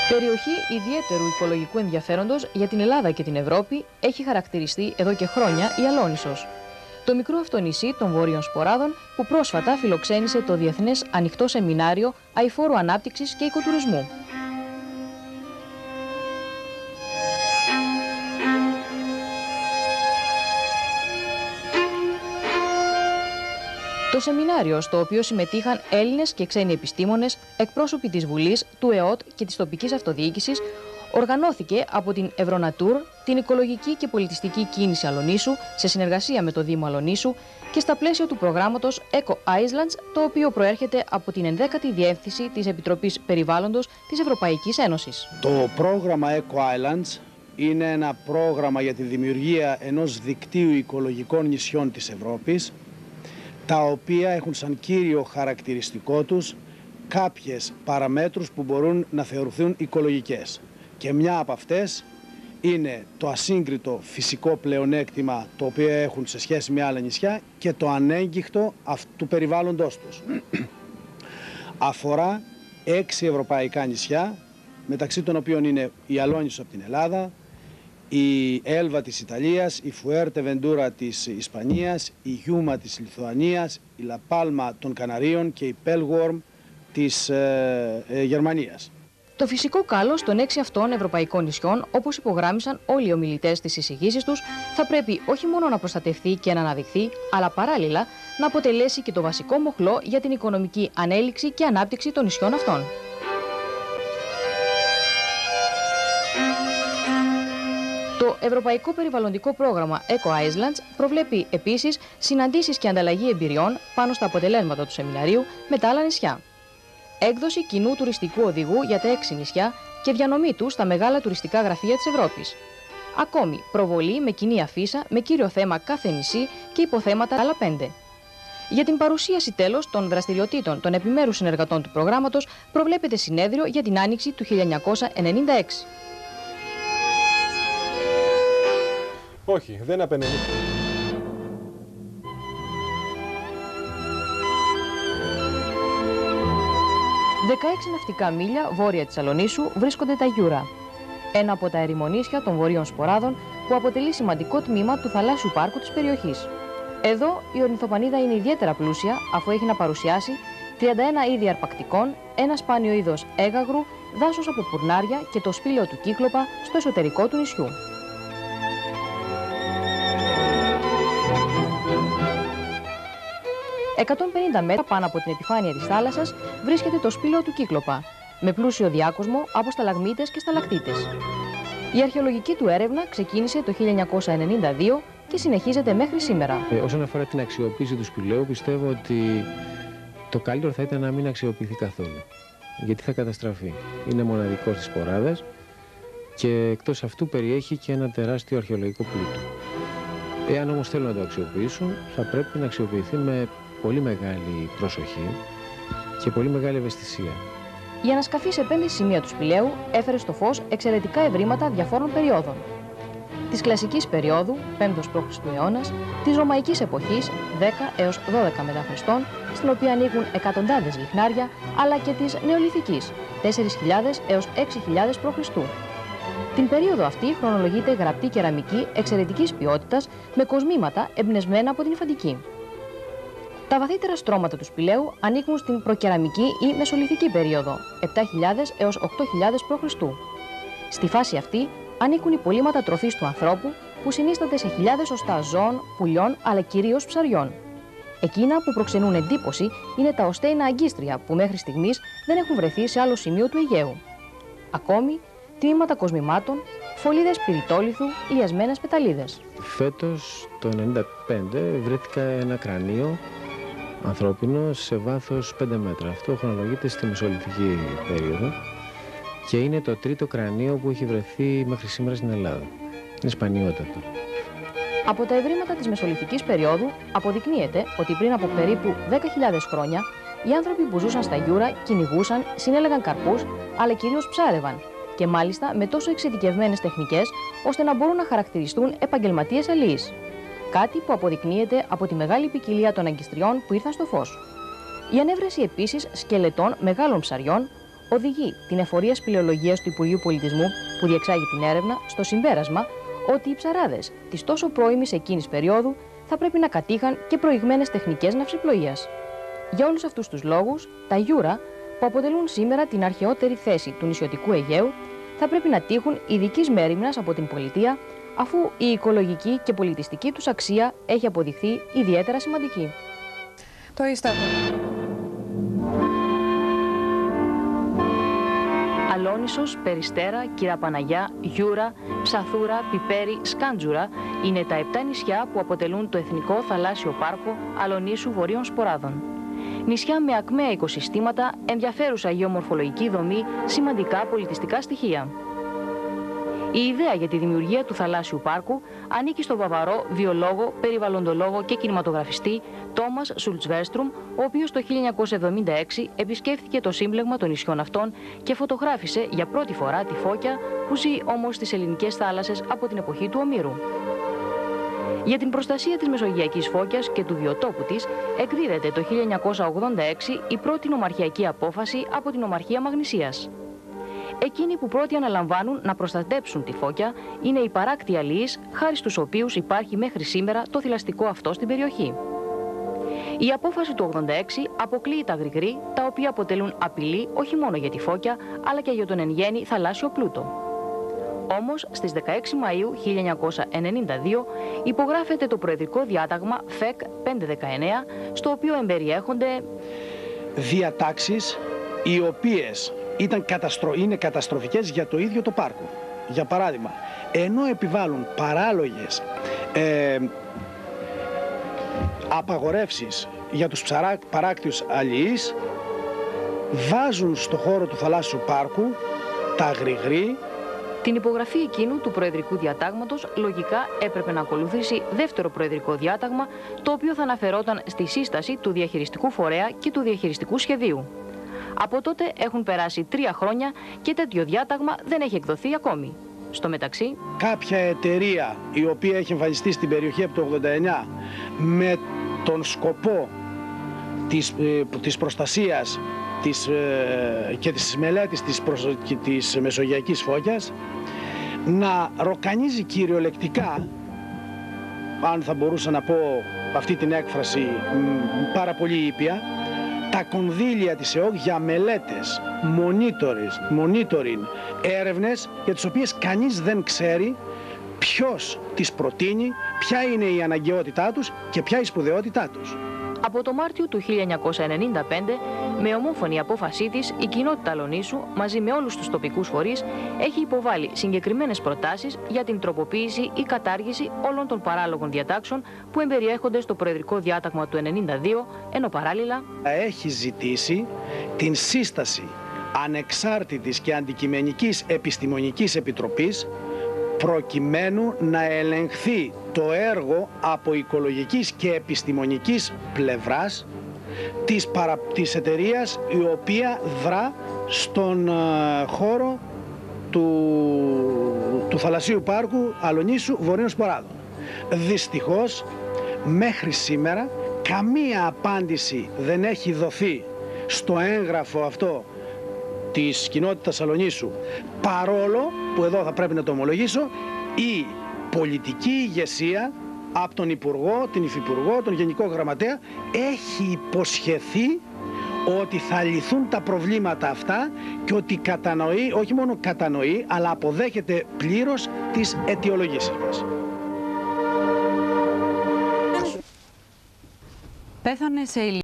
Περιοχή ιδιαίτερου οικολογικού ενδιαφέροντος για την Ελλάδα και την Ευρώπη έχει χαρακτηριστεί εδώ και χρόνια η Αλόνισσος. Το μικρό αυτό νησί των Βόρειων Σποράδων που πρόσφατα φιλοξένησε το Διεθνές Ανοιχτό Σεμινάριο Αειφόρου Ανάπτυξης και Οικοτουρισμού. Το σεμινάριο, στο οποίο συμμετείχαν Έλληνες και ξένοι επιστήμονες, εκπρόσωποι της Βουλής, του ΕΟΤ και της τοπικής αυτοδιοίκησης, οργανώθηκε από την Ευρωνατούρ, την οικολογική και πολιτιστική κίνηση Αλονίσου, σε συνεργασία με το Δήμο Αλονίσου και στα πλαίσια του προγράμματος Eco Islands, το οποίο προέρχεται από την 11η Διεύθυνση της Επιτροπής Περιβάλλοντος της Ευρωπαϊκής Ένωσης. Το πρόγραμμα Eco Islands είναι ένα πρόγραμμα για τη δημιουργία ενός δικτύου οικολογικών νησιών της Ευρώπης, τα οποία έχουν σαν κύριο χαρακτηριστικό τους κάποιες παραμέτρους που μπορούν να θεωρηθούν οικολογικές. Και μια από αυτές είναι το ασύγκριτο φυσικό πλεονέκτημα το οποίο έχουν σε σχέση με άλλα νησιά και το ανέγκυχτο του περιβάλλοντος τους. Αφορά 6 ευρωπαϊκά νησιά, μεταξύ των οποίων είναι η Αλόνισσος από την Ελλάδα, η Έλβα της Ιταλίας, η Φουέρτε Βεντούρα της Ισπανίας, η Γιούμα της Λιθουανίας, η Λαπάλμα των Καναρίων και η Πέλγουορμ της Γερμανίας. Το φυσικό κάλος των 6 αυτών ευρωπαϊκών νησιών, όπως υπογράμμισαν όλοι οι ομιλητές στις εισηγήσεις τους, θα πρέπει όχι μόνο να προστατευθεί και να αναδειχθεί, αλλά παράλληλα να αποτελέσει και το βασικό μοχλό για την οικονομική ανέλυξη και ανάπτυξη των νησιών αυτών. Το Ευρωπαϊκό Περιβαλλοντικό Πρόγραμμα Eco Islands προβλέπει επίσης συναντήσεις και ανταλλαγή εμπειριών πάνω στα αποτελέσματα του σεμιναρίου με τα άλλα νησιά. Έκδοση κοινού τουριστικού οδηγού για τα 6 νησιά και διανομή του στα μεγάλα τουριστικά γραφεία της Ευρώπης. Ακόμη, προβολή με κοινή αφίσα με κύριο θέμα κάθε νησί και υποθέματα άλλα 5. Για την παρουσίαση τέλος των δραστηριοτήτων των επιμέρους συνεργατών του προγράμματος προβλέπεται συνέδριο για την Άνοιξη του 1996. Όχι, δεν απενεμεί. 16 ναυτικά μίλια βόρεια της Αλονίσου βρίσκονται τα Γιούρα, ένα από τα ερημονήσια των Βορείων Σποράδων που αποτελεί σημαντικό τμήμα του θαλάσσιου πάρκου της περιοχής. Εδώ η ορνηθοπανίδα είναι ιδιαίτερα πλούσια αφού έχει να παρουσιάσει 31 είδη αρπακτικών, ένα σπάνιο είδος έγαγρου, δάσος από πουρνάρια και το σπήλαιο του Κύκλοπα στο εσωτερικό του νησιού. 150 μέτρα πάνω από την επιφάνεια της θάλασσας βρίσκεται το σπήλαιο του Κύκλοπα, με πλούσιο διάκοσμο από σταλαγμίτες και σταλακτίτες. Η αρχαιολογική του έρευνα ξεκίνησε το 1992 και συνεχίζεται μέχρι σήμερα. Όσον αφορά την αξιοποίηση του σπηλαίου, πιστεύω ότι το καλύτερο θα ήταν να μην αξιοποιηθεί καθόλου, γιατί θα καταστραφεί. Είναι μοναδικό στις Σποράδες και εκτός αυτού περιέχει και ένα τεράστιο αρχαιολογικό πλούτο. Εάν όμως θέλουν να το αξιοποιήσουν, θα πρέπει να αξιοποιηθεί με πολύ μεγάλη προσοχή και πολύ μεγάλη ευαισθησία. Η ανασκαφή σε 5 σημεία του σπηλαίου έφερε στο φως εξαιρετικά ευρήματα διαφόρων περιόδων. Της κλασικής περίοδου, 5ος π.Χ. αιώνας, της ρωμαϊκής εποχής, 10 έως 12 μετά Χριστόν, στην οποία ανήκουν εκατοντάδες λιχνάρια, αλλά και της νεολιθικής, 4.000 έως 6.000 π.Χ. Την περίοδο αυτή χρονολογείται γραπτή κεραμική εξαιρετικής ποιότητας με κοσμήματα εμπνευσμένα από την Ιφαντική. Τα βαθύτερα στρώματα του σπηλαίου ανήκουν στην προκεραμική ή μεσολιθική περίοδο, 7.000 έως 8.000 π.Χ. Στη φάση αυτή ανήκουν υπολείμματα τροφής του ανθρώπου που συνίσταται σε χιλιάδες οστά ζώων, πουλιών αλλά κυρίως ψαριών. Εκείνα που προξενούν εντύπωση είναι τα οστέινα αγκίστρια που μέχρι στιγμής δεν έχουν βρεθεί σε άλλο σημείο του Αιγαίου. Ακόμη, τμήματα κοσμημάτων, φωλίδες πυρητόλιθου, λιασμένες πεταλίδες. Φέτος, το 1995, βρέθηκα ένα κρανίο ανθρώπινο σε βάθος 5 μέτρα. Αυτό χρονολογείται στη μεσολιθική περίοδο και είναι το τρίτο κρανίο που έχει βρεθεί μέχρι σήμερα στην Ελλάδα. Είναι σπανιότατο. Από τα ευρήματα της μεσολιθικής περίοδου αποδεικνύεται ότι πριν από περίπου 10.000 χρόνια οι άνθρωποι που ζούσαν στα Γιούρα κυνηγούσαν, συνέλεγαν καρπούς, αλλά κυρίως ψάρευαν και μάλιστα με τόσο εξειδικευμένες τεχνικές ώστε να μπορούν να χαρακτηριστούν επαγγελματίες αλίης. Κάτι που αποδεικνύεται από τη μεγάλη ποικιλία των αγκιστριών που ήρθαν στο φως. Η ανέβρεση επίσης σκελετών μεγάλων ψαριών, οδηγεί την εφορία σπηλαιολογίας του Υπουργείου Πολιτισμού που διεξάγει την έρευνα στο συμπέρασμα ότι οι ψαράδες της τόσο πρώιμης εκείνης περίοδου θα πρέπει να κατήχαν και προηγμένες τεχνικές ναυσιπλοείας. Για όλους αυτούς τους λόγους, τα γιούρα, που αποτελούν σήμερα την αρχαιότερη θέση του νησιωτικού Αιγαίου, θα πρέπει να τύχουν ειδικής μέριμνας από την πολιτεία, αφού η οικολογική και πολιτιστική τους αξία έχει αποδειχθεί ιδιαίτερα σημαντική. Το Ιστάκο. Αλόνισσος, Περιστέρα, Κυραπαναγιά, Γιούρα, Ψαθούρα, Πιπέρι, Σκάντζουρα είναι τα 7 νησιά που αποτελούν το Εθνικό Θαλάσσιο Πάρκο Αλονίσου Βορείων Σποράδων. Νησιά με ακμαία οικοσυστήματα, ενδιαφέρουσα γεωμορφολογική δομή, σημαντικά πολιτιστικά στοιχεία. Η ιδέα για τη δημιουργία του Θαλάσσιου Πάρκου ανήκει στον Βαβαρό βιολόγο, περιβαλλοντολόγο και κινηματογραφιστή Τόμας Σουλτσβέρστρουμ, ο οποίος το 1976 επισκέφθηκε το σύμπλεγμα των νησιών αυτών και φωτογράφησε για πρώτη φορά τη Φώκια, που ζει όμως στις ελληνικές θάλασσες από την εποχή του Ομήρου. Για την προστασία της Μεσογειακής Φώκιας και του βιοτόπου της εκδίδεται το 1986 η πρώτη νομαρχιακή απόφαση από την Νομαρχία Μαγνησίας. Εκείνοι που πρώτοι αναλαμβάνουν να προστατέψουν τη Φώκια είναι οι παράκτοι αλληλείς, χάρη στους οποίους υπάρχει μέχρι σήμερα το θηλαστικό αυτό στην περιοχή. Η απόφαση του 86 αποκλείει τα γρηγρή, τα οποία αποτελούν απειλή όχι μόνο για τη Φώκια, αλλά και για τον εν γέννη θαλάσσιο πλούτο. Όμως, στις 16 Μαΐου 1992 υπογράφεται το Προεδρικό Διάταγμα ΦΕΚ 519, στο οποίο εμπεριέχονται διατάξεις οι οποίες είναι καταστροφικές για το ίδιο το πάρκο. Για παράδειγμα, ενώ επιβάλλουν παράλογες απαγορεύσεις για τους παράκτιους αλληλείς, βάζουν στο χώρο του θαλάσσιου πάρκου τα γρηγρή. Την υπογραφή εκείνου του Προεδρικού Διατάγματος λογικά έπρεπε να ακολουθήσει δεύτερο Προεδρικό Διάταγμα, το οποίο θα αναφερόταν στη σύσταση του διαχειριστικού φορέα και του διαχειριστικού σχεδίου. Από τότε έχουν περάσει 3 χρόνια και τέτοιο διάταγμα δεν έχει εκδοθεί ακόμη. Στο μεταξύ, κάποια εταιρεία η οποία έχει εμφανιστεί στην περιοχή από το 89 με τον σκοπό της προστασίας και της μελέτης της Μεσογειακής Φώκιας να ροκανίζει κυριολεκτικά, αν θα μπορούσα να πω αυτή την έκφραση πάρα πολύ ήπια, τα κονδύλια της ΕΟΚ για μελέτες, monitoring, έρευνες για τις οποίες κανείς δεν ξέρει ποιος τις προτείνει, ποια είναι η αναγκαιότητά τους και ποια η σπουδαιότητά τους. Από το Μάρτιο του 1995, με ομόφωνη απόφασή της, η κοινότητα Αλονίσου, μαζί με όλους τους τοπικούς φορείς, έχει υποβάλει συγκεκριμένες προτάσεις για την τροποποίηση ή κατάργηση όλων των παράλογων διατάξεων που εμπεριέχονται στο Προεδρικό Διάταγμα του 1992, ενώ παράλληλα έχει ζητήσει την σύσταση ανεξάρτητης και αντικειμενικής επιστημονικής επιτροπής προκειμένου να ελεγχθεί το έργο από οικολογικής και επιστημονικής πλευράς της εταιρείας η οποία δρά στον χώρο του Θαλασσίου Πάρκου Αλονίσου Βορείων Σποράδων. Δυστυχώς μέχρι σήμερα καμία απάντηση δεν έχει δοθεί στο έγγραφο αυτό της κοινότητας Αλονίσου, παρόλο που εδώ θα πρέπει να το ομολογήσω, η πολιτική ηγεσία από τον Υπουργό, την Υφυπουργό, τον Γενικό Γραμματέα έχει υποσχεθεί ότι θα λυθούν τα προβλήματα αυτά και ότι κατανοεί, όχι μόνο κατανοεί, αλλά αποδέχεται πλήρως τις αιτιολογήσεις μας. Πέθανε σε ηλικία